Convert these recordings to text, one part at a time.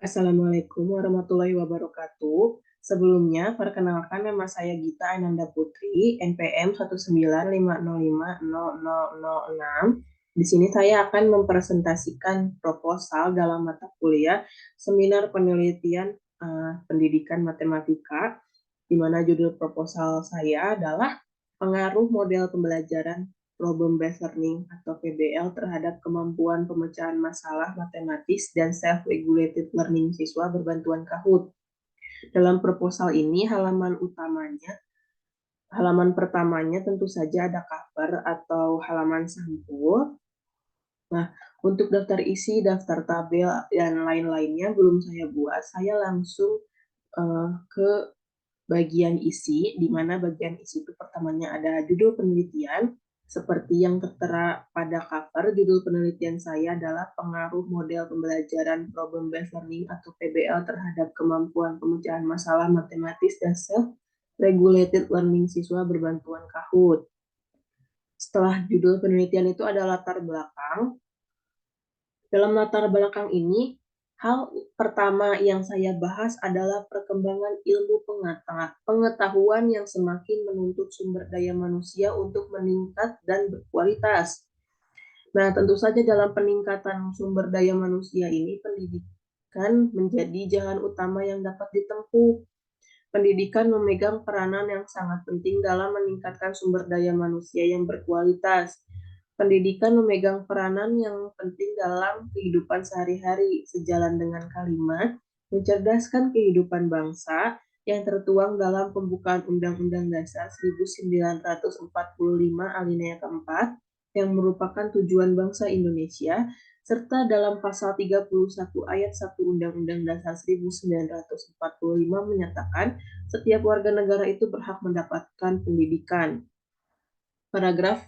Assalamualaikum warahmatullahi wabarakatuh. Sebelumnya, perkenalkan nama saya Gita Ananda Putri, NPM 195050006. Di sini saya akan mempresentasikan proposal dalam mata kuliah Seminar Penelitian Pendidikan Matematika, di mana judul proposal saya adalah Pengaruh Model Pembelajaran Problem-Based Learning atau PBL terhadap kemampuan pemecahan masalah matematis dan self-regulated learning siswa berbantuan Kahoot. Dalam proposal ini, halaman pertamanya tentu saja ada cover atau halaman sampul. Nah, untuk daftar isi, daftar tabel, dan lain-lainnya belum saya buat. Saya langsung ke bagian isi, di mana bagian isi itu pertamanya ada judul penelitian. Seperti yang tertera pada cover, judul penelitian saya adalah pengaruh model pembelajaran problem-based learning atau PBL terhadap kemampuan pemecahan masalah matematis dan self-regulated learning siswa berbantuan Kahoot. Setelah judul penelitian itu ada latar belakang. Dalam latar belakang ini, hal pertama yang saya bahas adalah perkembangan ilmu pengetahuan yang semakin menuntut sumber daya manusia untuk meningkat dan berkualitas. Nah, tentu saja dalam peningkatan sumber daya manusia ini, pendidikan menjadi jalan utama yang dapat ditempuh. Pendidikan memegang peranan yang sangat penting dalam meningkatkan sumber daya manusia yang berkualitas. Pendidikan memegang peranan yang penting dalam kehidupan sehari-hari, sejalan dengan kalimat mencerdaskan kehidupan bangsa yang tertuang dalam pembukaan Undang-Undang Dasar 1945 alinea keempat yang merupakan tujuan bangsa Indonesia, serta dalam pasal 31 ayat 1 Undang-Undang Dasar 1945 menyatakan setiap warga negara itu berhak mendapatkan pendidikan. Paragraf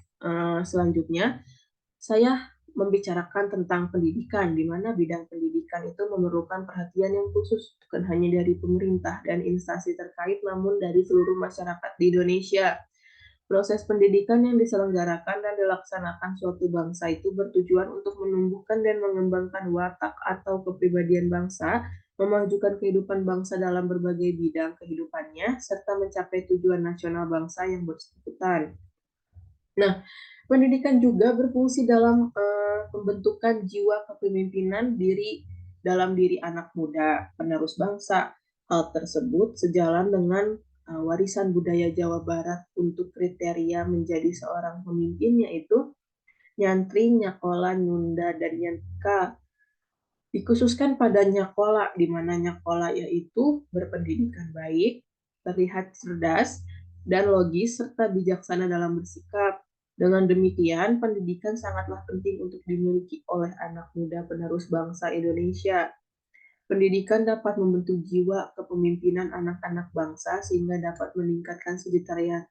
selanjutnya, saya membicarakan tentang pendidikan, di mana bidang pendidikan itu memerlukan perhatian yang khusus, bukan hanya dari pemerintah dan instansi terkait, namun dari seluruh masyarakat di Indonesia. Proses pendidikan yang diselenggarakan dan dilaksanakan suatu bangsa itu bertujuan untuk menumbuhkan dan mengembangkan watak atau kepribadian bangsa, memajukan kehidupan bangsa dalam berbagai bidang kehidupannya, serta mencapai tujuan nasional bangsa yang bersangkutan. Nah, pendidikan juga berfungsi dalam pembentukan jiwa kepemimpinan dalam diri anak muda, penerus bangsa. Hal tersebut sejalan dengan warisan budaya Jawa Barat untuk kriteria menjadi seorang pemimpin, yaitu nyantri, nyakola, nyunda, dan nyanka. Dikhususkan pada nyakola, di mana nyakola yaitu berpendidikan baik, terlihat cerdas, dan logis, serta bijaksana dalam bersikap. Dengan demikian, pendidikan sangatlah penting untuk dimiliki oleh anak muda penerus bangsa Indonesia. Pendidikan dapat membentuk jiwa kepemimpinan anak-anak bangsa sehingga dapat meningkatkan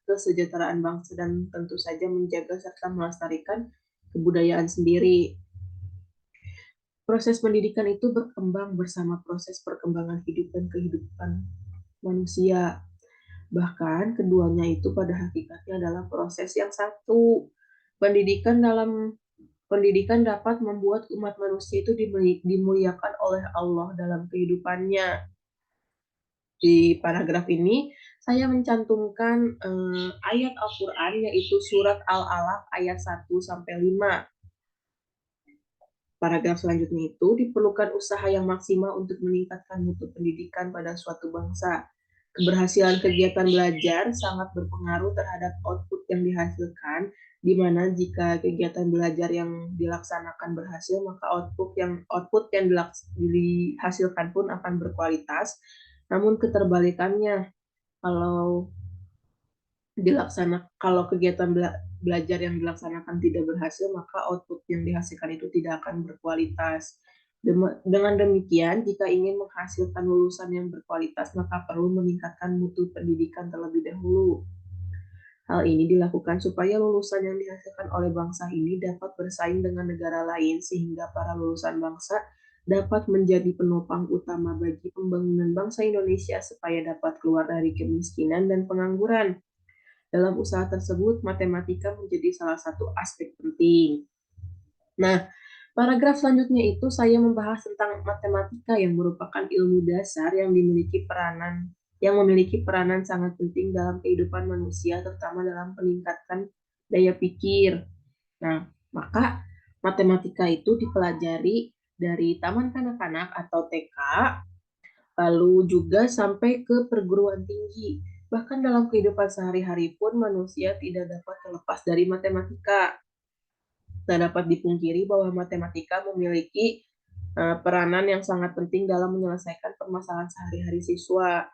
kesejahteraan bangsa dan tentu saja menjaga serta melestarikan kebudayaan sendiri. Proses pendidikan itu berkembang bersama proses perkembangan hidup dan kehidupan manusia. Bahkan keduanya itu pada hakikatnya adalah proses yang satu. Pendidikan dapat membuat umat manusia itu dimuliakan oleh Allah dalam kehidupannya. Di paragraf ini saya mencantumkan ayat Al-Quran, yaitu surat Al-Alaq ayat 1 sampai 5. Paragraf selanjutnya itu diperlukan usaha yang maksimal untuk meningkatkan mutu pendidikan pada suatu bangsa. Keberhasilan kegiatan belajar sangat berpengaruh terhadap output yang dihasilkan, di mana jika kegiatan belajar yang dilaksanakan berhasil, maka output yang dihasilkan pun akan berkualitas. Namun keterbalikannya, kalau kegiatan belajar yang dilaksanakan tidak berhasil, maka output yang dihasilkan itu tidak akan berkualitas. Dengan demikian, jika ingin menghasilkan lulusan yang berkualitas, maka perlu meningkatkan mutu pendidikan terlebih dahulu. Hal ini dilakukan supaya lulusan yang dihasilkan oleh bangsa ini dapat bersaing dengan negara lain, sehingga para lulusan bangsa dapat menjadi penopang utama bagi pembangunan bangsa Indonesia supaya dapat keluar dari kemiskinan dan pengangguran. Dalam usaha tersebut, matematika menjadi salah satu aspek penting. Nah, Paragraf selanjutnya itu saya membahas tentang matematika yang merupakan ilmu dasar yang memiliki peranan sangat penting dalam kehidupan manusia, terutama dalam meningkatkan daya pikir. Nah, maka matematika itu dipelajari dari taman kanak-kanak atau TK, lalu juga sampai ke perguruan tinggi. Bahkan dalam kehidupan sehari-hari pun manusia tidak dapat terlepas dari matematika. Tidak dapat dipungkiri bahwa matematika memiliki peranan yang sangat penting dalam menyelesaikan permasalahan sehari-hari siswa.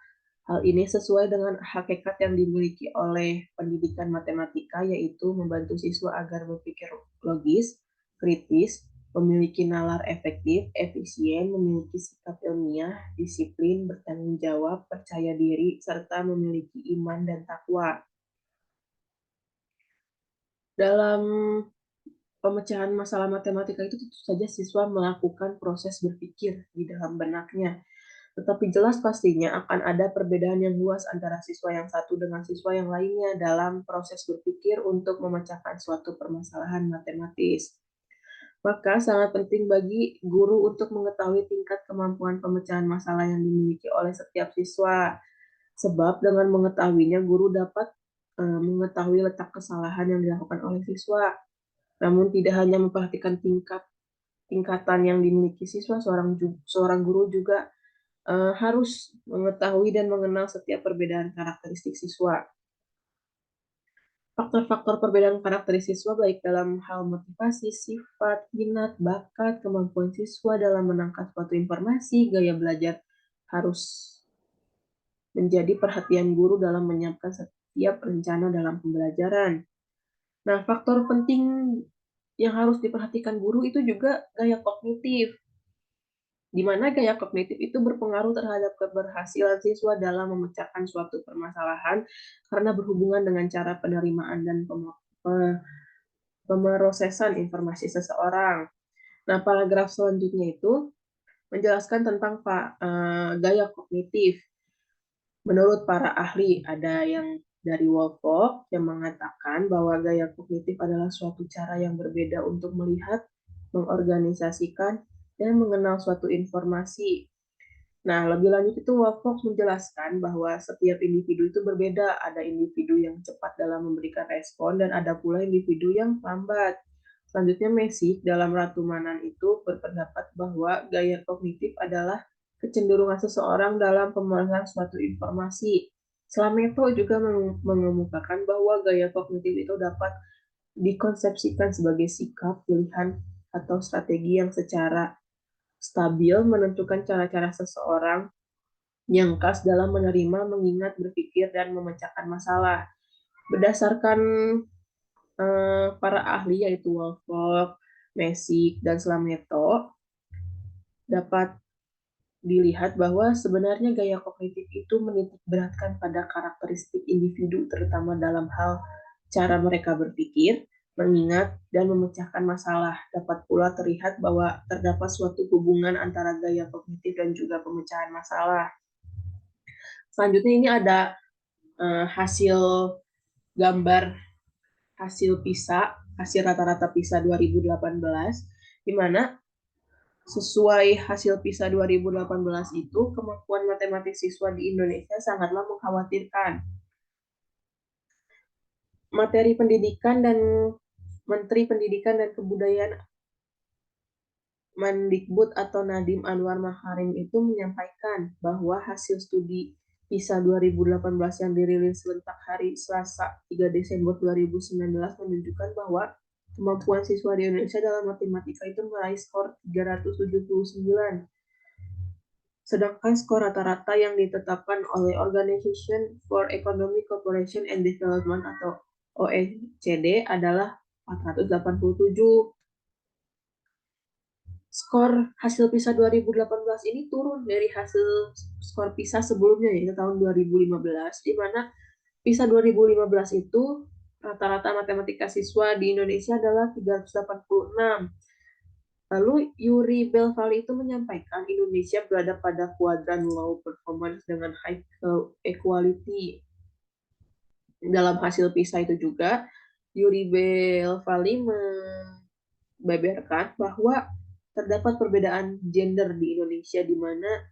Hal ini sesuai dengan hakikat yang dimiliki oleh pendidikan matematika, yaitu membantu siswa agar berpikir logis, kritis, memiliki nalar efektif, efisien, memiliki sikap ilmiah, disiplin, bertanggung jawab, percaya diri, serta memiliki iman dan takwa. Dalam pemecahan masalah matematika itu tentu saja siswa melakukan proses berpikir di dalam benaknya. Tetapi jelas pastinya akan ada perbedaan yang luas antara siswa yang satu dengan siswa yang lainnya dalam proses berpikir untuk memecahkan suatu permasalahan matematis. Maka sangat penting bagi guru untuk mengetahui tingkat kemampuan pemecahan masalah yang dimiliki oleh setiap siswa. Sebab dengan mengetahuinya, guru dapat mengetahui letak kesalahan yang dilakukan oleh siswa. Namun tidak hanya memperhatikan tingkatan yang dimiliki siswa, seorang guru juga harus mengetahui dan mengenal setiap perbedaan karakteristik siswa. Faktor-faktor perbedaan karakteristik siswa baik dalam hal motivasi, sifat, minat, bakat, kemampuan siswa dalam menangkap suatu informasi, gaya belajar harus menjadi perhatian guru dalam menyiapkan setiap rencana dalam pembelajaran. Nah, faktor penting yang harus diperhatikan guru itu juga gaya kognitif, di mana gaya kognitif itu berpengaruh terhadap keberhasilan siswa dalam memecahkan suatu permasalahan karena berhubungan dengan cara penerimaan dan pemrosesan informasi seseorang. Nah, paragraf selanjutnya itu menjelaskan tentang gaya kognitif. Menurut para ahli, ada yang dari Wolfgang yang mengatakan bahwa gaya kognitif adalah suatu cara yang berbeda untuk melihat, mengorganisasikan, dan mengenal suatu informasi. Nah, lebih lanjut itu Wolfgang menjelaskan bahwa setiap individu itu berbeda. Ada individu yang cepat dalam memberikan respon dan ada pula individu yang lambat. Selanjutnya, Messi dalam Ratu Manan itu berpendapat bahwa gaya kognitif adalah kecenderungan seseorang dalam pemeriksaan suatu informasi. Slameto juga mengemukakan bahwa gaya kognitif itu dapat dikonsepsikan sebagai sikap, pilihan, atau strategi yang secara stabil menentukan cara-cara seseorang yang khas dalam menerima, mengingat, berpikir, dan memecahkan masalah. Berdasarkan para ahli yaitu Wolfgang, Messick, dan Slameto, dapat dilihat bahwa sebenarnya gaya kognitif itu menitik beratkan pada karakteristik individu, terutama dalam hal cara mereka berpikir, mengingat, dan memecahkan masalah. Dapat pula terlihat bahwa terdapat suatu hubungan antara gaya kognitif dan juga pemecahan masalah. Selanjutnya ini ada hasil gambar hasil PISA, hasil rata-rata PISA 2018, di mana sesuai hasil PISA 2018 itu, kemampuan matematik siswa di Indonesia sangatlah mengkhawatirkan. Materi pendidikan dan Menteri Pendidikan dan Kebudayaan Mendikbud atau Nadiem Anwar Makarim itu menyampaikan bahwa hasil studi PISA 2018 yang dirilis serentak hari Selasa 3 Desember 2019 menunjukkan bahwa kemampuan siswa di Indonesia dalam matematika itu meraih skor 379. Sedangkan skor rata-rata yang ditetapkan oleh Organization for Economic Cooperation and Development atau OECD adalah 487. Skor hasil PISA 2018 ini turun dari hasil skor PISA sebelumnya, yaitu tahun 2015, di mana PISA 2015 itu rata-rata matematika siswa di Indonesia adalah 386. Lalu Yuri Belvali itu menyampaikan Indonesia berada pada kuadran low performance dengan high equality. Dalam hasil PISA itu juga Yuri Belvali membeberkan bahwa terdapat perbedaan gender di Indonesia di mana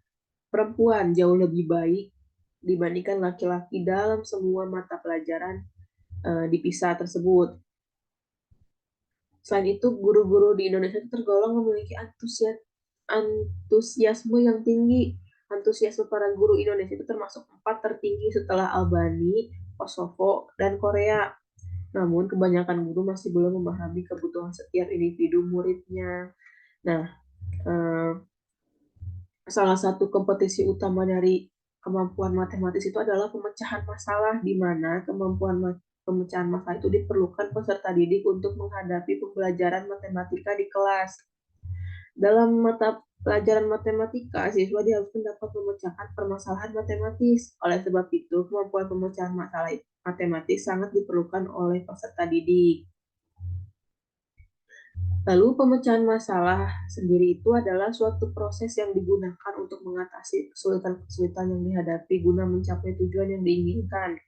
perempuan jauh lebih baik dibandingkan laki-laki dalam semua mata pelajaran dipisah tersebut. Selain itu, guru-guru di Indonesia tergolong memiliki antusiasme yang tinggi. Antusiasme para guru Indonesia itu termasuk 4 tertinggi setelah Albania, Kosovo, dan Korea. Namun, kebanyakan guru masih belum memahami kebutuhan setiap individu muridnya. Nah, salah satu kompetisi utama dari kemampuan matematis itu adalah pemecahan masalah, di mana kemampuan pemecahan masalah itu diperlukan peserta didik untuk menghadapi pembelajaran matematika di kelas. Dalam mata pelajaran matematika, siswa diharuskan dapat memecahkan permasalahan matematis. Oleh sebab itu, kemampuan pemecahan masalah matematis sangat diperlukan oleh peserta didik. Lalu pemecahan masalah sendiri itu adalah suatu proses yang digunakan untuk mengatasi kesulitan-kesulitan yang dihadapi guna mencapai tujuan yang diinginkan.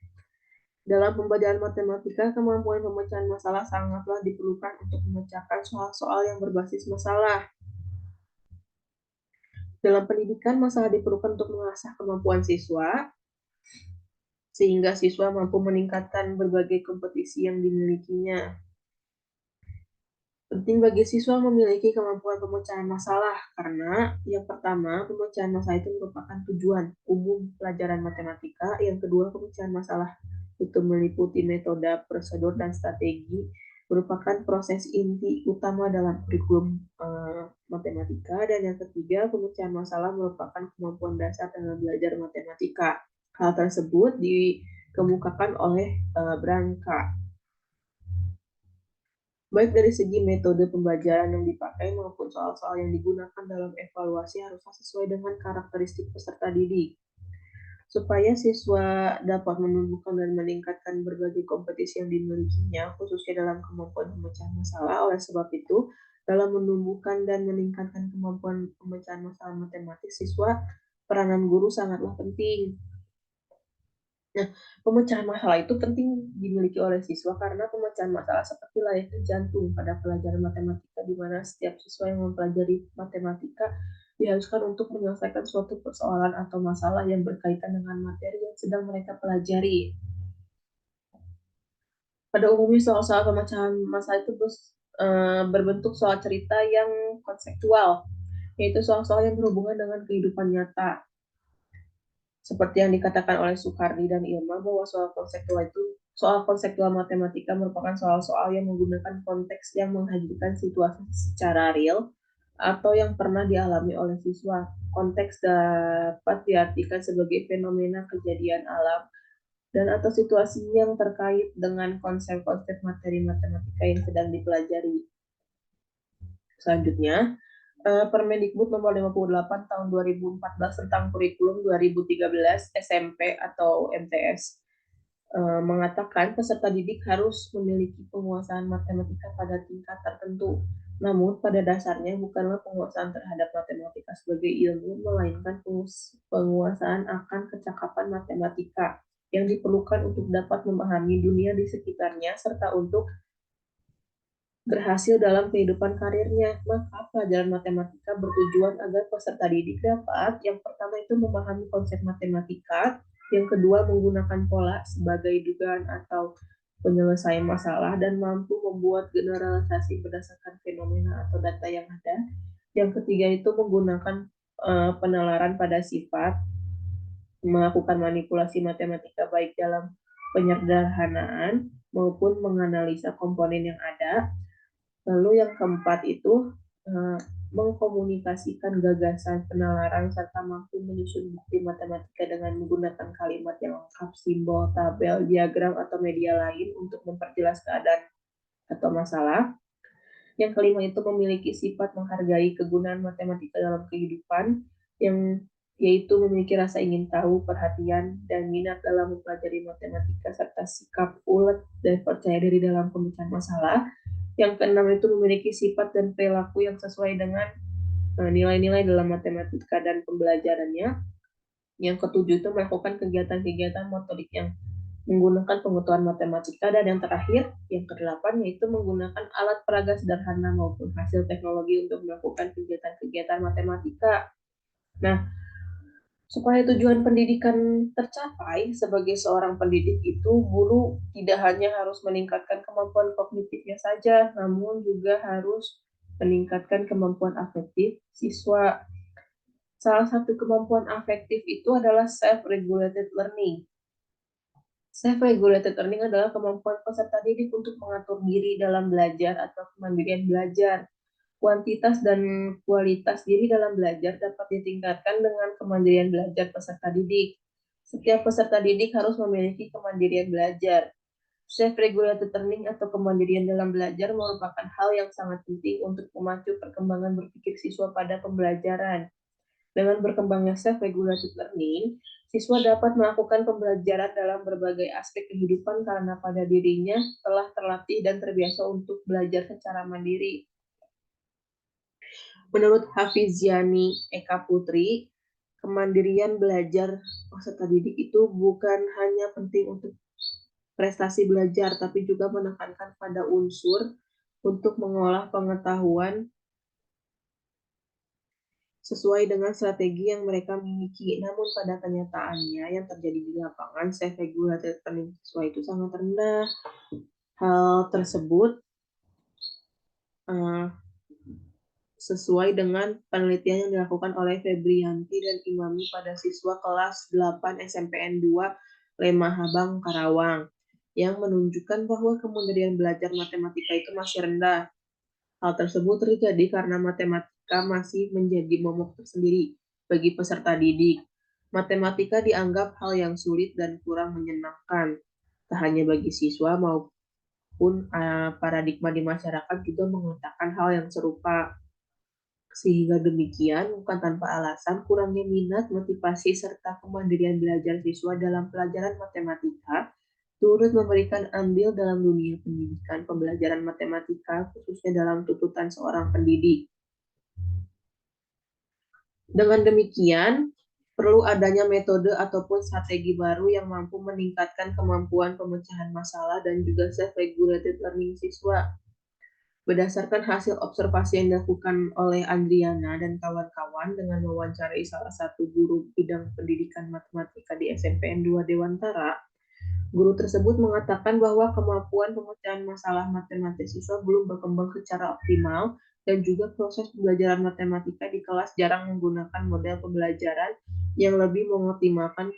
Dalam pembelajaran matematika, kemampuan pemecahan masalah sangatlah diperlukan untuk memecahkan soal-soal yang berbasis masalah. Dalam pendidikan, masalah diperlukan untuk mengasah kemampuan siswa, sehingga siswa mampu meningkatkan berbagai kompetisi yang dimilikinya. Penting bagi siswa memiliki kemampuan pemecahan masalah karena yang pertama, pemecahan masalah itu merupakan tujuan umum pelajaran matematika. Yang kedua, pemecahan masalah itu meliputi metode, prosedur, dan strategi merupakan proses inti utama dalam kurikulum matematika. Dan yang ketiga, pemecahan masalah merupakan kemampuan dasar dalam belajar matematika. Hal tersebut dikemukakan oleh Branca. Baik dari segi metode pembelajaran yang dipakai maupun soal-soal yang digunakan dalam evaluasi haruslah sesuai dengan karakteristik peserta didik. Supaya siswa dapat menumbuhkan dan meningkatkan berbagai kompetisi yang dimilikinya, khususnya dalam kemampuan pemecahan masalah. Oleh sebab itu, dalam menumbuhkan dan meningkatkan kemampuan pemecahan masalah matematik siswa, peranan guru sangatlah penting. Nah, pemecahan masalah itu penting dimiliki oleh siswa karena pemecahan masalah seperti layaknya jantung pada pelajaran matematika, di mana setiap siswa yang mempelajari matematika diharuskan untuk menyelesaikan suatu persoalan atau masalah yang berkaitan dengan materi yang sedang mereka pelajari. Pada umumnya soal-soal pemecahan masalah itu berbentuk soal cerita yang konseptual, yaitu soal-soal yang berhubungan dengan kehidupan nyata. Seperti yang dikatakan oleh Soekardi dan Irma bahwa soal konseptual matematika merupakan soal-soal yang menggunakan konteks yang menghadirkan situasi secara real atau yang pernah dialami oleh siswa. Konteks dapat diartikan sebagai fenomena kejadian alam dan atau situasi yang terkait dengan konsep-konsep materi matematika yang sedang dipelajari. Selanjutnya, Permendikbud nomor 58 tahun 2014 tentang kurikulum 2013 SMP atau MTS mengatakan peserta didik harus memiliki penguasaan matematika pada tingkat tertentu. Namun pada dasarnya bukanlah penguasaan terhadap matematika sebagai ilmu, melainkan penguasaan akan kecakapan matematika yang diperlukan untuk dapat memahami dunia di sekitarnya serta untuk berhasil dalam kehidupan karirnya. Maka pelajaran matematika bertujuan agar peserta didik dapat yang pertama itu memahami konsep matematika, yang kedua menggunakan pola sebagai dugaan atau penyelesaian masalah dan mampu membuat generalisasi berdasarkan fenomena atau data yang ada. Yang ketiga itu menggunakan penalaran pada sifat, melakukan manipulasi matematika baik dalam penyederhanaan maupun menganalisa komponen yang ada. Lalu yang keempat itu mengkomunikasikan gagasan penalaran serta mampu menyusun bukti matematika dengan menggunakan kalimat yang lengkap, simbol, tabel, diagram, atau media lain untuk memperjelas keadaan atau masalah. Yang kelima itu memiliki sifat menghargai kegunaan matematika dalam kehidupan, yang yaitu memiliki rasa ingin tahu, perhatian, dan minat dalam mempelajari matematika, serta sikap ulet dan percaya diri dalam pemecahan masalah. Yang keenam itu memiliki sifat dan perilaku yang sesuai dengan nilai-nilai dalam matematika dan pembelajarannya. Yang ketujuh itu melakukan kegiatan-kegiatan motorik yang menggunakan pengetahuan matematika, dan yang terakhir, yang kedelapan, yaitu menggunakan alat peraga sederhana maupun hasil teknologi untuk melakukan kegiatan-kegiatan matematika. Nah, supaya tujuan pendidikan tercapai, sebagai seorang pendidik itu, guru tidak hanya harus meningkatkan kemampuan kognitifnya saja, namun juga harus meningkatkan kemampuan afektif siswa. Salah satu kemampuan afektif itu adalah self-regulated learning. Self-regulated learning adalah kemampuan peserta didik untuk mengatur diri dalam belajar atau kemandirian belajar. Kuantitas dan kualitas diri dalam belajar dapat ditingkatkan dengan kemandirian belajar peserta didik. Setiap peserta didik harus memiliki kemandirian belajar. Self-regulated learning atau kemandirian dalam belajar merupakan hal yang sangat penting untuk memacu perkembangan berpikir siswa pada pembelajaran. Dengan berkembangnya self-regulated learning, siswa dapat melakukan pembelajaran dalam berbagai aspek kehidupan karena pada dirinya telah terlatih dan terbiasa untuk belajar secara mandiri. Menurut Hafiziani Eka Putri, kemandirian belajar peserta didik itu bukan hanya penting untuk prestasi belajar, tapi juga menekankan pada unsur untuk mengolah pengetahuan sesuai dengan strategi yang mereka miliki. Namun pada kenyataannya yang terjadi di lapangan, self-regulated learning siswa itu sangat rendah. Hal tersebut sesuai dengan penelitian yang dilakukan oleh Febrianti dan Imami pada siswa kelas 8 SMPN 2 Lemahabang, Karawang, yang menunjukkan bahwa kemandirian belajar matematika itu masih rendah. Hal tersebut terjadi karena matematika masih menjadi momok tersendiri bagi peserta didik. Matematika dianggap hal yang sulit dan kurang menyenangkan, tak hanya bagi siswa maupun paradigma di masyarakat juga mengatakan hal yang serupa. Sehingga demikian, bukan tanpa alasan, kurangnya minat, motivasi, serta kemandirian belajar siswa dalam pelajaran matematika turut memberikan andil dalam dunia pendidikan pembelajaran matematika, khususnya dalam tuntutan seorang pendidik. Dengan demikian, perlu adanya metode ataupun strategi baru yang mampu meningkatkan kemampuan pemecahan masalah dan juga self-regulated learning siswa. Berdasarkan hasil observasi yang dilakukan oleh Andriana dan kawan-kawan dengan mewawancarai salah satu guru bidang pendidikan matematika di SMPN 2 Dewantara, guru tersebut mengatakan bahwa kemampuan pemecahan masalah matematis siswa belum berkembang secara optimal dan juga proses pembelajaran matematika di kelas jarang menggunakan model pembelajaran yang lebih mengoptimalkan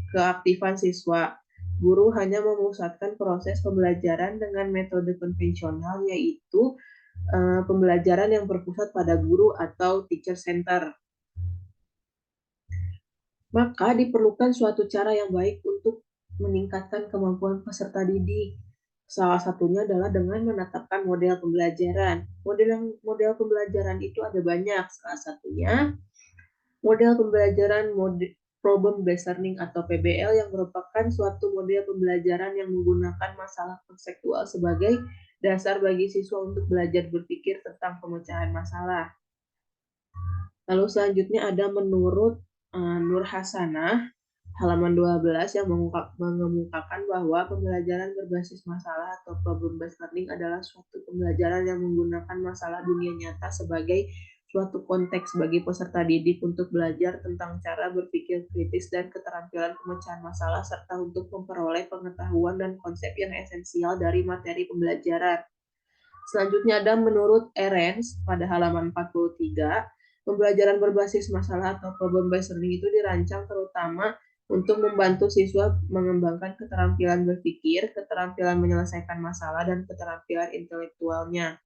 keaktifan siswa. Guru hanya memusatkan proses pembelajaran dengan metode konvensional, yaitu pembelajaran yang berpusat pada guru atau teacher center. Maka diperlukan suatu cara yang baik untuk meningkatkan kemampuan peserta didik. Salah satunya adalah dengan menetapkan model pembelajaran. Model pembelajaran itu ada banyak. Salah satunya model pembelajaran problem based learning atau PBL yang merupakan suatu model pembelajaran yang menggunakan masalah konseptual sebagai dasar bagi siswa untuk belajar berpikir tentang pemecahan masalah. Lalu selanjutnya ada menurut Nur Hasanah halaman 12 yang mengemukakan bahwa pembelajaran berbasis masalah atau problem based learning adalah suatu pembelajaran yang menggunakan masalah dunia nyata sebagai suatu konteks bagi peserta didik untuk belajar tentang cara berpikir kritis dan keterampilan pemecahan masalah serta untuk memperoleh pengetahuan dan konsep yang esensial dari materi pembelajaran. Selanjutnya ada menurut Arens pada halaman 43, pembelajaran berbasis masalah atau problem based learning itu dirancang terutama untuk membantu siswa mengembangkan keterampilan berpikir, keterampilan menyelesaikan masalah, dan keterampilan intelektualnya.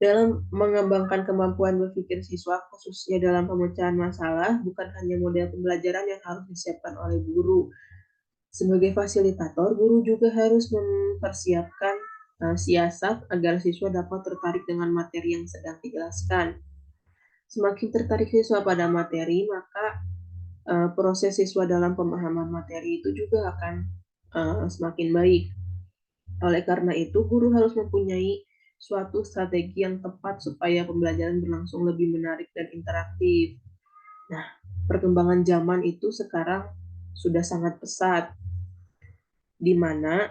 Dalam mengembangkan kemampuan berpikir siswa, khususnya dalam pemecahan masalah, bukan hanya model pembelajaran yang harus disiapkan oleh guru. Sebagai fasilitator, guru juga harus mempersiapkan siasat agar siswa dapat tertarik dengan materi yang sedang dijelaskan. Semakin tertarik siswa pada materi, maka proses siswa dalam pemahaman materi itu juga akan semakin baik. Oleh karena itu, guru harus mempunyai suatu strategi yang tepat supaya pembelajaran berlangsung lebih menarik dan interaktif. Nah, perkembangan zaman itu sekarang sudah sangat pesat. di mana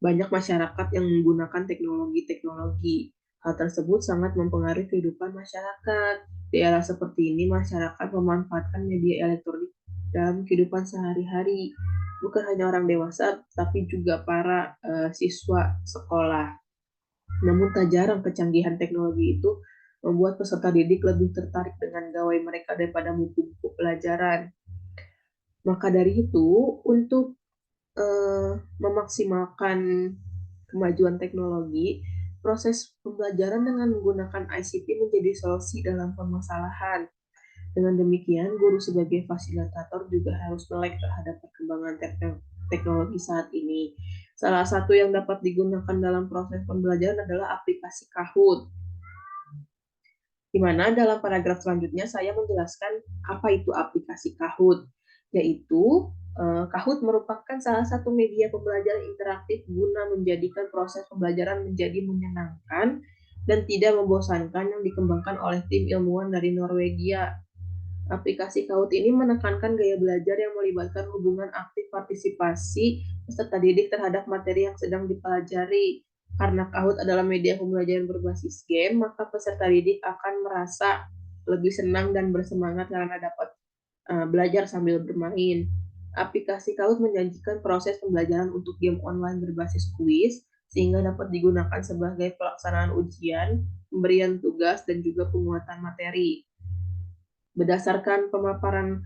banyak masyarakat yang menggunakan teknologi-teknologi. Hal tersebut sangat mempengaruhi kehidupan masyarakat. Di era seperti ini, masyarakat memanfaatkan media elektronik dalam kehidupan sehari-hari. Bukan hanya orang dewasa, tapi juga para siswa sekolah. Namun tak jarang kecanggihan teknologi itu membuat peserta didik lebih tertarik dengan gawai mereka daripada buku-buku pelajaran. Maka dari itu, untuk memaksimalkan kemajuan teknologi, proses pembelajaran dengan menggunakan ICT menjadi solusi dalam permasalahan. Dengan demikian, guru sebagai fasilitator juga harus melek terhadap perkembangan teknologi saat ini. Salah satu yang dapat digunakan dalam proses pembelajaran adalah aplikasi Kahoot, di mana dalam paragraf selanjutnya saya menjelaskan apa itu aplikasi Kahoot, yaitu Kahoot merupakan salah satu media pembelajaran interaktif guna menjadikan proses pembelajaran menjadi menyenangkan dan tidak membosankan yang dikembangkan oleh tim ilmuwan dari Norwegia. Aplikasi Kahoot ini menekankan gaya belajar yang melibatkan hubungan aktif partisipasi peserta didik terhadap materi yang sedang dipelajari. Karena Kahoot adalah media pembelajaran berbasis game, maka peserta didik akan merasa lebih senang dan bersemangat karena dapat belajar sambil bermain. Aplikasi Kahoot menjanjikan proses pembelajaran untuk game online berbasis kuis, sehingga dapat digunakan sebagai pelaksanaan ujian, pemberian tugas, dan juga penguatan materi. Berdasarkan pemaparan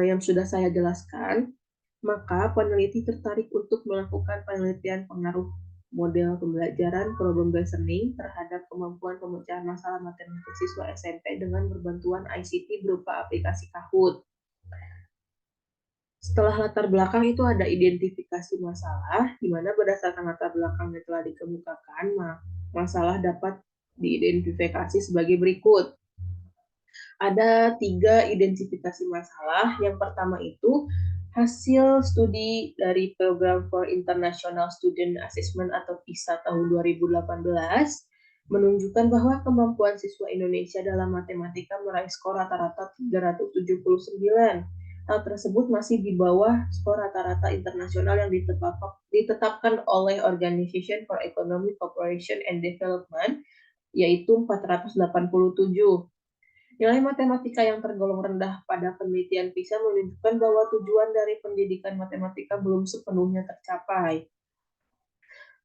yang sudah saya jelaskan, maka peneliti tertarik untuk melakukan penelitian pengaruh model pembelajaran problem based learning terhadap kemampuan pemecahan masalah matematik siswa SMP dengan berbantuan ICT berupa aplikasi Kahoot. Setelah latar belakang itu ada identifikasi masalah, di mana berdasarkan latar belakang yang telah dikemukakan, masalah dapat diidentifikasi sebagai berikut. Ada 3 identifikasi masalah. Yang pertama itu hasil studi dari Program for International Student Assessment atau PISA tahun 2018 menunjukkan bahwa kemampuan siswa Indonesia dalam matematika meraih skor rata-rata 379. Hal tersebut masih di bawah skor rata-rata internasional yang ditetapkan oleh Organization for Economic Cooperation and Development, yaitu 487. Nilai matematika yang tergolong rendah pada penelitian PISA menunjukkan bahwa tujuan dari pendidikan matematika belum sepenuhnya tercapai.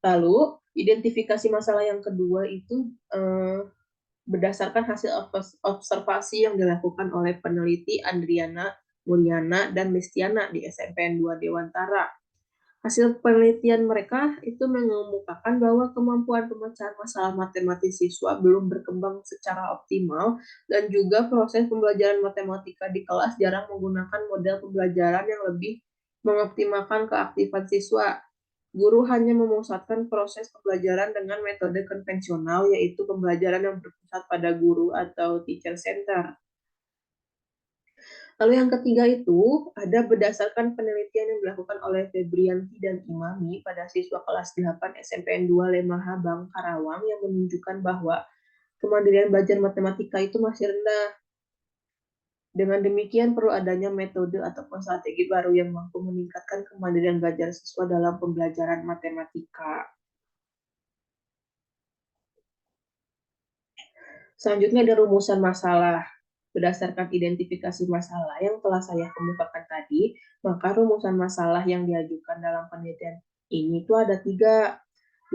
Lalu, identifikasi masalah yang kedua itu berdasarkan hasil observasi yang dilakukan oleh peneliti Andriana, Mulyana, dan Mestiana di SMPN 2 Dewantara. Hasil penelitian mereka itu mengemukakan bahwa kemampuan pemecahan masalah matematis siswa belum berkembang secara optimal dan juga proses pembelajaran matematika di kelas jarang menggunakan model pembelajaran yang lebih mengoptimalkan keaktifan siswa. Guru hanya memusatkan proses pembelajaran dengan metode konvensional, yaitu pembelajaran yang berpusat pada guru atau teacher center. Lalu yang ketiga itu ada berdasarkan penelitian yang dilakukan oleh Febrianti dan Imami pada siswa kelas 8 SMPN 2 Lemaha Bang Karawang yang menunjukkan bahwa kemandirian belajar matematika itu masih rendah. Dengan demikian perlu adanya metode ataupun strategi baru yang mampu meningkatkan kemandirian belajar siswa dalam pembelajaran matematika. Selanjutnya ada rumusan masalah. Berdasarkan identifikasi masalah yang telah saya kemukakan tadi, maka rumusan masalah yang diajukan dalam penelitian ini itu ada 3.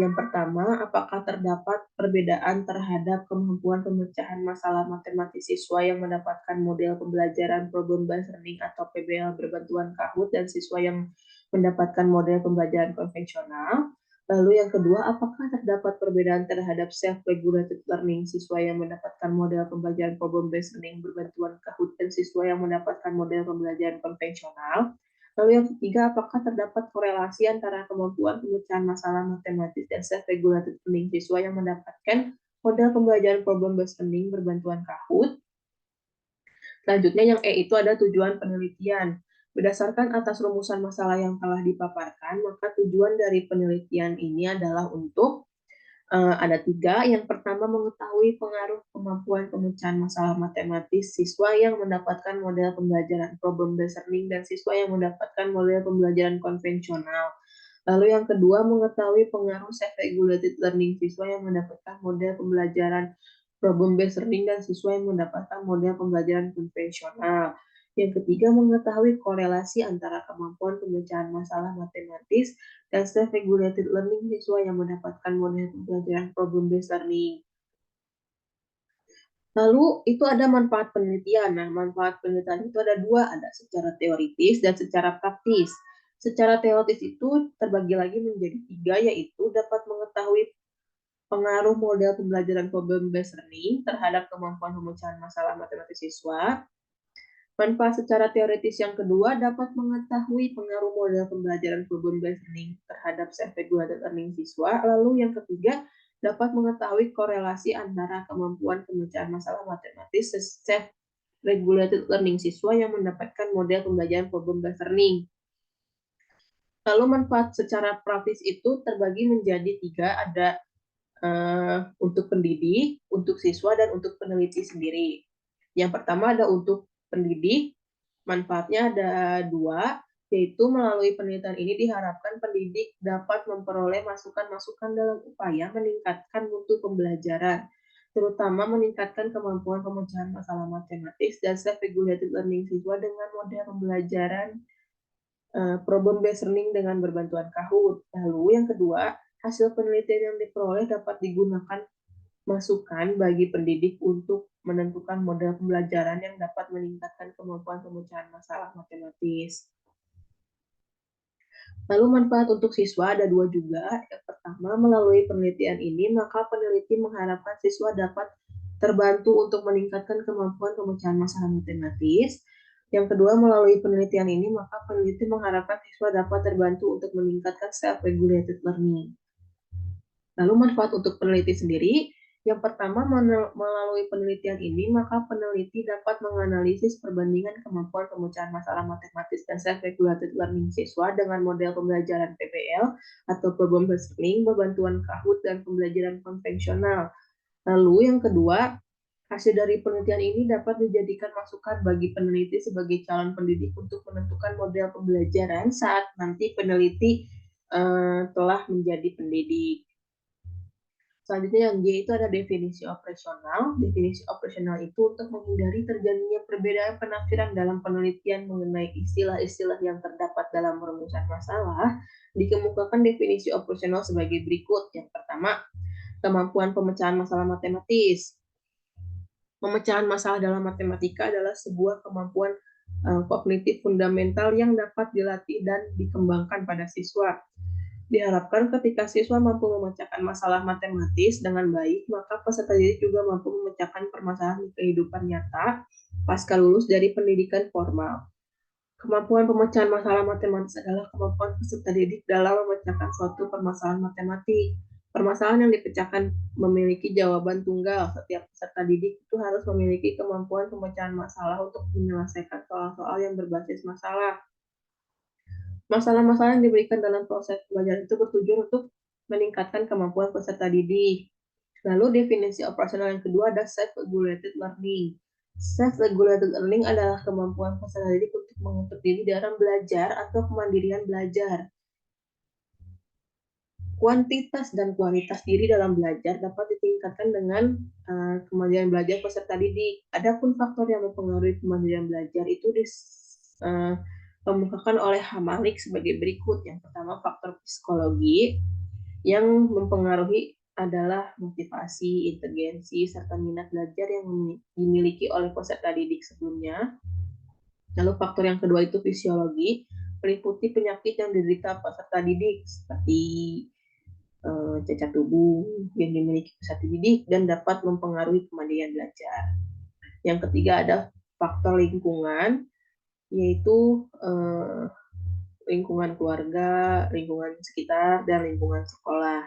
Yang pertama, apakah terdapat perbedaan terhadap kemampuan pemecahan masalah matematis siswa yang mendapatkan model pembelajaran problem based learning atau PBL berbantuan Kahoot dan siswa yang mendapatkan model pembelajaran konvensional? Lalu yang kedua, apakah terdapat perbedaan terhadap self-regulated learning siswa yang mendapatkan model pembelajaran problem-based learning berbantuan Kahoot dan siswa yang mendapatkan model pembelajaran konvensional? Lalu yang ketiga, apakah terdapat korelasi antara kemampuan pemecahan masalah matematis dan self-regulated learning siswa yang mendapatkan model pembelajaran problem-based learning berbantuan Kahoot? Selanjutnya yang E itu ada tujuan penelitian. Berdasarkan atas rumusan masalah yang telah dipaparkan, maka tujuan dari penelitian ini adalah untuk Ada 3. Yang pertama, mengetahui pengaruh kemampuan pemecahan masalah matematis siswa yang mendapatkan model pembelajaran problem based learning dan siswa yang mendapatkan model pembelajaran konvensional. Lalu yang kedua, mengetahui pengaruh self-regulated learning siswa yang mendapatkan model pembelajaran problem based learning dan siswa yang mendapatkan model pembelajaran konvensional. Yang ketiga, mengetahui korelasi antara kemampuan pemecahan masalah matematis dan self-regulated learning siswa yang mendapatkan model pembelajaran problem based learning. Lalu itu ada manfaat penelitian. Nah, manfaat penelitian itu ada 2, ada secara teoritis dan secara praktis. Secara teoritis itu terbagi lagi menjadi 3, yaitu dapat mengetahui pengaruh model pembelajaran problem based learning terhadap kemampuan pemecahan masalah matematis siswa. Manfaat secara teoritis yang kedua dapat mengetahui pengaruh model pembelajaran problem based learning terhadap self-regulated learning siswa. Lalu yang ketiga dapat mengetahui korelasi antara kemampuan pemecahan masalah matematis self-regulated learning siswa yang mendapatkan model pembelajaran problem based learning. Lalu manfaat secara praktis itu terbagi menjadi 3, ada untuk pendidik, untuk siswa, dan untuk peneliti sendiri. Yang pertama ada untuk pendidik, manfaatnya ada 2, yaitu melalui penelitian ini diharapkan pendidik dapat memperoleh masukan-masukan dalam upaya meningkatkan mutu pembelajaran, terutama meningkatkan kemampuan pemecahan masalah matematis dan self-regulated learning siswa dengan model pembelajaran problem based learning dengan berbantuan Kahoot. Lalu yang kedua, hasil penelitian yang diperoleh dapat digunakan masukan bagi pendidik untuk menentukan model pembelajaran yang dapat meningkatkan kemampuan pemecahan masalah matematis. Lalu manfaat untuk siswa ada 2 juga. Yang pertama, melalui penelitian ini, maka peneliti mengharapkan siswa dapat terbantu untuk meningkatkan kemampuan pemecahan masalah matematis. Yang kedua, melalui penelitian ini, maka peneliti mengharapkan siswa dapat terbantu untuk meningkatkan self-regulated learning. Lalu manfaat untuk peneliti sendiri, yang pertama, melalui penelitian ini, maka peneliti dapat menganalisis perbandingan kemampuan pemecahan masalah matematis dan self-regulated learning siswa dengan model pembelajaran PBL atau problem based learning, berbantuan Kahoot, dan pembelajaran konvensional. Lalu yang kedua, hasil dari penelitian ini dapat dijadikan masukan bagi peneliti sebagai calon pendidik untuk menentukan model pembelajaran saat nanti peneliti telah menjadi pendidik. Selanjutnya yang G itu ada definisi operasional. Definisi operasional itu untuk menghindari terjadinya perbedaan penafsiran dalam penelitian mengenai istilah-istilah yang terdapat dalam perumusan masalah. Dikemukakan definisi operasional sebagai berikut. Yang pertama, kemampuan pemecahan masalah matematis. Pemecahan masalah dalam matematika adalah sebuah kemampuan kognitif fundamental yang dapat dilatih dan dikembangkan pada siswa. Diharapkan ketika siswa mampu memecahkan masalah matematis dengan baik, maka peserta didik juga mampu memecahkan permasalahan di kehidupan nyata pasca lulus dari pendidikan formal. Kemampuan pemecahan masalah matematis adalah kemampuan peserta didik dalam memecahkan suatu permasalahan matematik. Permasalahan yang dipecahkan memiliki jawaban tunggal. Setiap peserta didik itu harus memiliki kemampuan pemecahan masalah untuk menyelesaikan soal-soal yang berbasis masalah. Masalah-masalah yang diberikan dalam proses pembelajaran itu bertujuan untuk meningkatkan kemampuan peserta didik. Lalu definisi operasional yang kedua ada self-regulated learning. Self-regulated learning adalah kemampuan peserta didik untuk mengatur diri dalam belajar atau kemandirian belajar. Kuantitas dan kualitas diri dalam belajar dapat ditingkatkan dengan kemandirian belajar peserta didik. Adapun faktor yang mempengaruhi kemandirian belajar itu dikemukakan oleh Hamalik sebagai berikut. Yang pertama, faktor psikologi yang mempengaruhi adalah motivasi, inteligensi, serta minat belajar yang dimiliki oleh peserta didik sebelumnya. Lalu faktor yang kedua itu fisiologi, meliputi penyakit yang diderita peserta didik seperti cacat tubuh yang dimiliki peserta didik dan dapat mempengaruhi kemandirian belajar. Yang ketiga ada faktor lingkungan, yaitu lingkungan keluarga, lingkungan sekitar, dan lingkungan sekolah.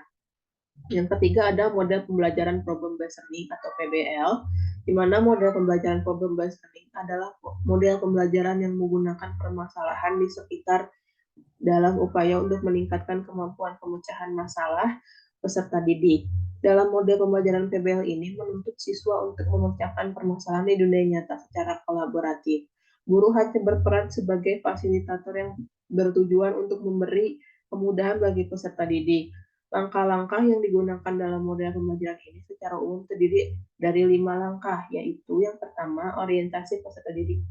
Yang ketiga ada model pembelajaran problem based learning atau PBL, di mana model pembelajaran problem based learning adalah model pembelajaran yang menggunakan permasalahan di sekitar dalam upaya untuk meningkatkan kemampuan pemecahan masalah peserta didik. Dalam model pembelajaran PBL ini menuntut siswa untuk memecahkan permasalahan di dunia nyata secara kolaboratif. Guru hanya berperan sebagai fasilitator yang bertujuan untuk memberi kemudahan bagi peserta didik. Langkah-langkah yang digunakan dalam model pembelajaran ini secara umum terdiri dari 5 langkah, yaitu yang pertama, orientasi peserta didik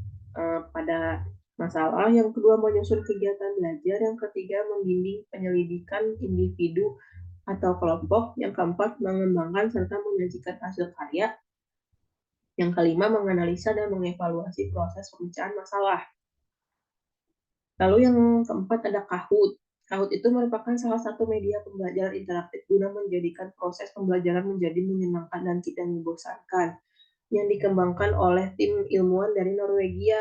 pada masalah, yang kedua, menyusun kegiatan belajar, yang ketiga, membimbing penyelidikan individu atau kelompok, yang keempat, mengembangkan serta menyajikan hasil karya, yang kelima, menganalisa dan mengevaluasi proses pemecahan masalah. Lalu yang keempat ada Kahoot. Kahoot itu merupakan salah satu media pembelajaran interaktif guna menjadikan proses pembelajaran menjadi menyenangkan dan tidak membosankan, yang dikembangkan oleh tim ilmuwan dari Norwegia.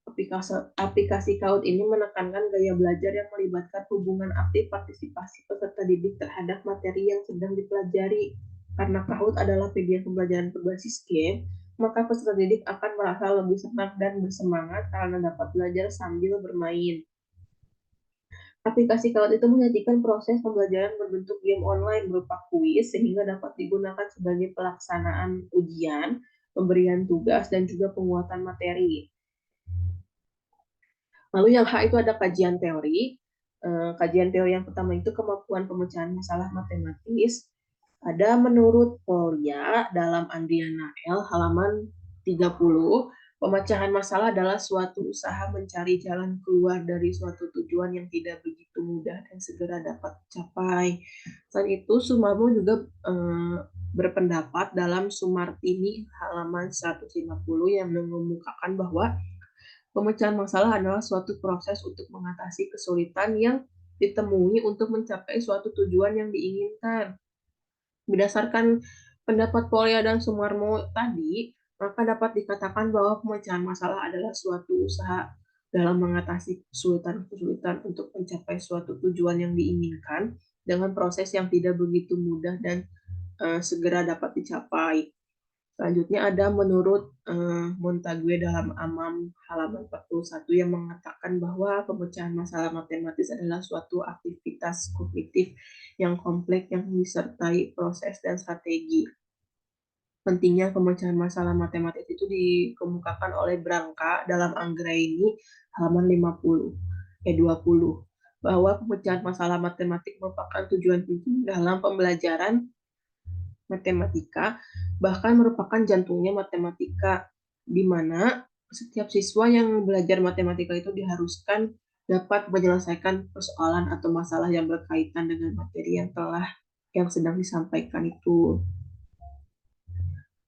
Aplikasi Kahoot ini menekankan gaya belajar yang melibatkan hubungan aktif partisipasi peserta didik terhadap materi yang sedang dipelajari. Karena Kahoot adalah media pembelajaran berbasis game, maka peserta didik akan merasa lebih senang dan bersemangat karena dapat belajar sambil bermain. Aplikasi Kahoot itu menyajikan proses pembelajaran berbentuk game online berupa kuis sehingga dapat digunakan sebagai pelaksanaan ujian, pemberian tugas, dan juga penguatan materi. Lalu yang H itu ada kajian teori. Kajian teori yang pertama itu kemampuan pemecahan masalah matematis. Ada menurut Polya dalam Andriana L. halaman 30, pemecahan masalah adalah suatu usaha mencari jalan keluar dari suatu tujuan yang tidak begitu mudah dan segera dapat dicapai. Selain itu, Sumarmo juga berpendapat dalam Sumartini halaman 150 yang mengemukakan bahwa pemecahan masalah adalah suatu proses untuk mengatasi kesulitan yang ditemui untuk mencapai suatu tujuan yang diinginkan. Berdasarkan pendapat Polya dan Sumarmo tadi, maka dapat dikatakan bahwa pemecahan masalah adalah suatu usaha dalam mengatasi kesulitan-kesulitan untuk mencapai suatu tujuan yang diinginkan dengan proses yang tidak begitu mudah dan segera dapat dicapai. Selanjutnya ada menurut Montague dalam Amam halaman 41 yang mengatakan bahwa pemecahan masalah matematis adalah suatu aktivitas kognitif yang kompleks yang disertai proses dan strategi. Pentingnya pemecahan masalah matematis itu dikemukakan oleh Branca dalam Anggraini halaman 20 bahwa pemecahan masalah matematik merupakan tujuan penting dalam pembelajaran matematika, bahkan merupakan jantungnya matematika, di mana setiap siswa yang belajar matematika itu diharuskan dapat menyelesaikan persoalan atau masalah yang berkaitan dengan materi yang sedang disampaikan itu.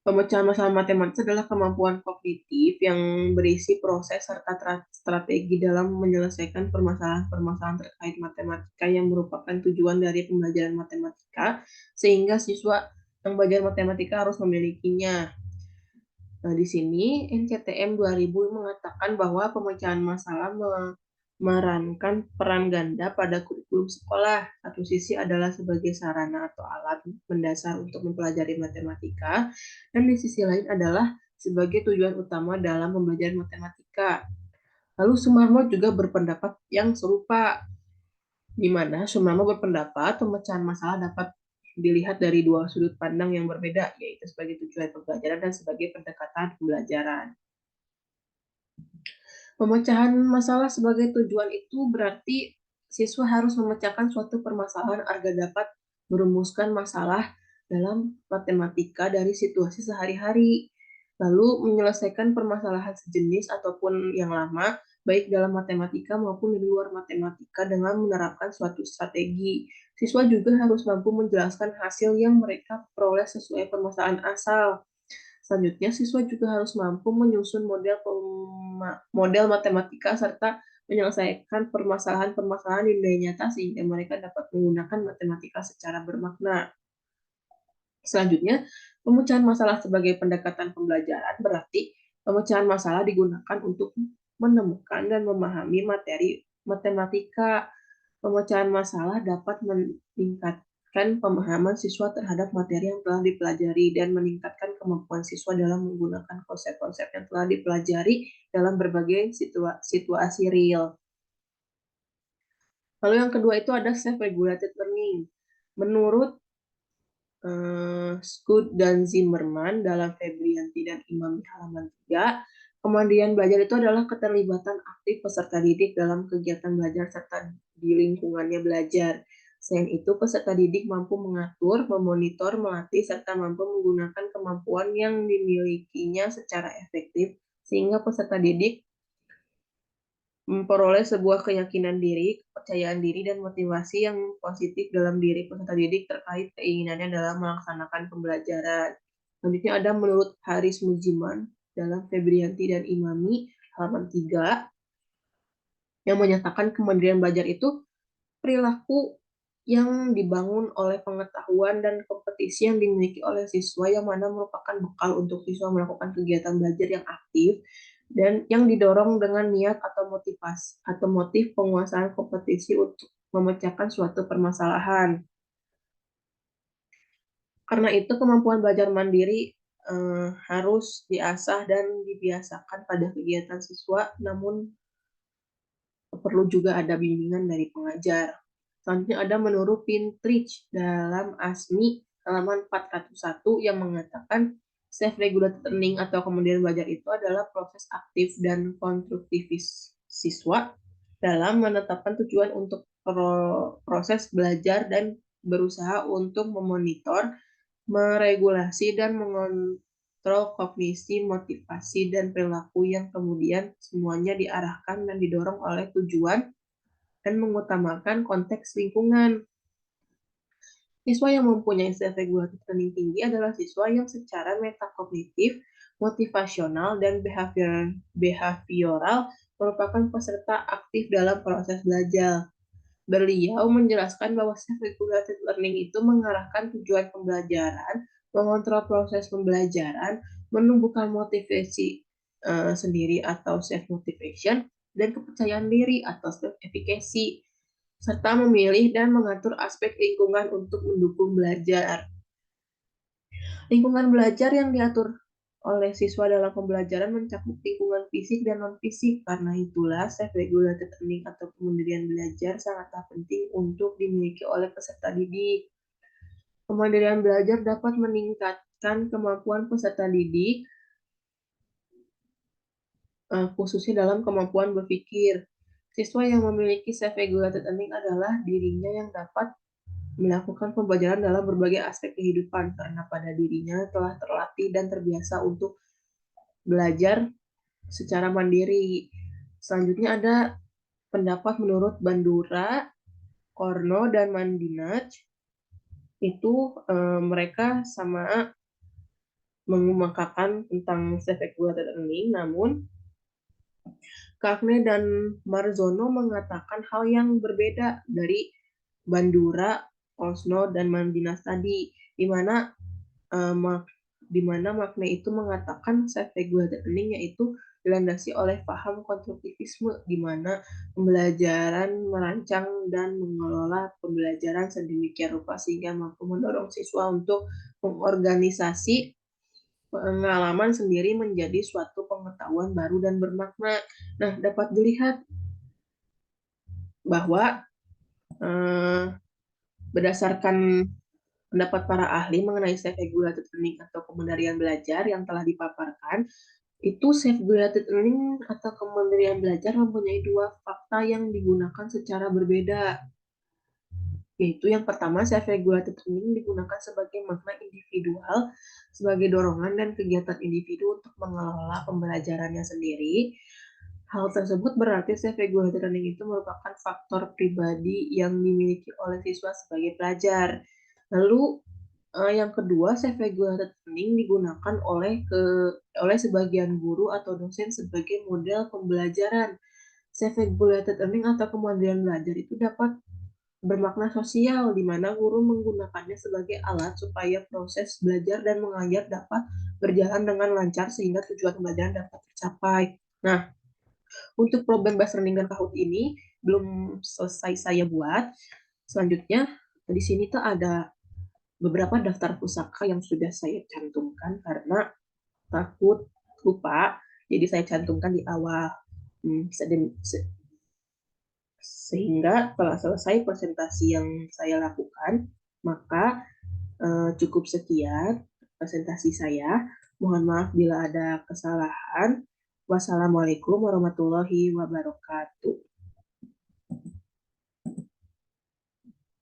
Pemecahan masalah matematis adalah kemampuan kognitif yang berisi proses serta strategi dalam menyelesaikan permasalahan-permasalahan terkait matematika yang merupakan tujuan dari pembelajaran matematika, sehingga siswa yang belajar matematika harus memilikinya. Nah, di sini NCTM 2000 mengatakan bahwa pemecahan masalah memerankan peran ganda pada kurikulum sekolah. Satu sisi adalah sebagai sarana atau alat mendasar untuk mempelajari matematika, dan di sisi lain adalah sebagai tujuan utama dalam pembelajaran matematika. Lalu Sumarmo juga berpendapat yang serupa, di mana Sumarmo berpendapat pemecahan masalah dapat dilihat dari dua sudut pandang yang berbeda, yaitu sebagai tujuan pembelajaran dan sebagai pendekatan pembelajaran. Pemecahan masalah sebagai tujuan itu berarti siswa harus memecahkan suatu permasalahan agar dapat merumuskan masalah dalam matematika dari situasi sehari-hari, lalu menyelesaikan permasalahan sejenis ataupun yang lama, baik dalam matematika maupun di luar matematika dengan menerapkan suatu strategi. Siswa juga harus mampu menjelaskan hasil yang mereka peroleh sesuai permasalahan asal. Selanjutnya, siswa juga harus mampu menyusun model matematika serta menyelesaikan permasalahan-permasalahan di dunia nyata sehingga mereka dapat menggunakan matematika secara bermakna. Selanjutnya, pemecahan masalah sebagai pendekatan pembelajaran berarti pemecahan masalah digunakan untuk menemukan dan memahami materi matematika. Pemecahan masalah dapat meningkatkan pemahaman siswa terhadap materi yang telah dipelajari dan meningkatkan kemampuan siswa dalam menggunakan konsep-konsep yang telah dipelajari dalam berbagai situasi real. Lalu yang kedua itu ada self-regulated learning. Menurut Scott dan Zimmerman dalam Febrianti dan Imami halaman 3. Kemandirian belajar itu adalah keterlibatan aktif peserta didik dalam kegiatan belajar serta di lingkungannya belajar. Selain itu, peserta didik mampu mengatur, memonitor, melatih, serta mampu menggunakan kemampuan yang dimilikinya secara efektif, sehingga peserta didik memperoleh sebuah keyakinan diri, kepercayaan diri, dan motivasi yang positif dalam diri peserta didik terkait keinginannya dalam melaksanakan pembelajaran. Selanjutnya ada menurut Haris Mujiman dalam Febrianti dan Imami halaman 3 yang menyatakan kemandirian belajar itu perilaku yang dibangun oleh pengetahuan dan kompetisi yang dimiliki oleh siswa yang mana merupakan bekal untuk siswa melakukan kegiatan belajar yang aktif dan yang didorong dengan niat atau motivasi atau motif penguasaan kompetisi untuk memecahkan suatu permasalahan. Karena itu kemampuan belajar mandiri harus diasah dan dibiasakan pada kegiatan siswa, namun perlu juga ada bimbingan dari pengajar. Selanjutnya ada menurut Pintrich dalam ASMI halaman 401 yang mengatakan self-regulated learning atau kemudian belajar itu adalah proses aktif dan konstruktivis siswa dalam menetapkan tujuan untuk proses belajar dan berusaha untuk memonitor, meregulasi, dan mengontrol kognisi, motivasi, dan perilaku yang kemudian semuanya diarahkan dan didorong oleh tujuan dan mengutamakan konteks lingkungan. Siswa yang mempunyai self-regulated learning tinggi adalah siswa yang secara metakognitif, motivasional, dan behavioral merupakan peserta aktif dalam proses belajar. Beliau menjelaskan bahwa self-regulated learning itu mengarahkan tujuan pembelajaran, mengontrol proses pembelajaran, menumbuhkan motivasi sendiri atau self-motivation, dan kepercayaan diri atau self-efficacy, serta memilih dan mengatur aspek lingkungan untuk mendukung belajar. Lingkungan belajar yang diatur oleh siswa dalam pembelajaran mencakup lingkungan fisik dan non-fisik. Karena itulah, self-regulated learning atau kemandirian belajar sangatlah penting untuk dimiliki oleh peserta didik. Kemandirian belajar dapat meningkatkan kemampuan peserta didik, khususnya dalam kemampuan berpikir. Siswa yang memiliki self-regulated learning adalah dirinya yang dapat melakukan pembelajaran dalam berbagai aspek kehidupan karena pada dirinya telah terlatih dan terbiasa untuk belajar secara mandiri. Selanjutnya ada pendapat menurut Bandura, Korno, dan Mandinaj. Itu mereka sama mengemukakan tentang self-regulated learning, namun Cagne dan Marzono mengatakan hal yang berbeda dari Bandura, Osno, dan Mandinas tadi, di mana di mana makna itu mengatakan self-regulated learning yaitu dilandasi oleh paham konstruktivisme di mana pembelajaran merancang dan mengelola pembelajaran sedemikian rupa sehingga mampu mendorong siswa untuk mengorganisasi pengalaman sendiri menjadi suatu pengetahuan baru dan bermakna. Nah, dapat dilihat bahwa berdasarkan pendapat para ahli mengenai self-regulated learning atau kemandirian belajar yang telah dipaparkan, itu self-regulated learning atau kemandirian belajar mempunyai dua fakta yang digunakan secara berbeda. Yaitu yang pertama, self-regulated learning digunakan sebagai makna individual, sebagai dorongan dan kegiatan individu untuk mengelola pembelajarannya sendiri. Hal tersebut berarti self-regulated learning itu merupakan faktor pribadi yang dimiliki oleh siswa sebagai pelajar. Lalu yang kedua, self-regulated learning digunakan oleh sebagian guru atau dosen sebagai model pembelajaran. Self-regulated learning atau kemandirian belajar itu dapat bermakna sosial, di mana guru menggunakannya sebagai alat supaya proses belajar dan mengajar dapat berjalan dengan lancar sehingga tujuan pembelajaran dapat tercapai. Nah, untuk problem based learning dan Kahoot ini belum selesai saya buat. Selanjutnya, di sini tuh ada beberapa daftar pusaka yang sudah saya cantumkan karena takut lupa, jadi saya cantumkan di awal. Sehingga setelah selesai presentasi yang saya lakukan, maka Cukup sekian presentasi saya. Mohon maaf bila ada kesalahan. Wassalamualaikum warahmatullahi wabarakatuh.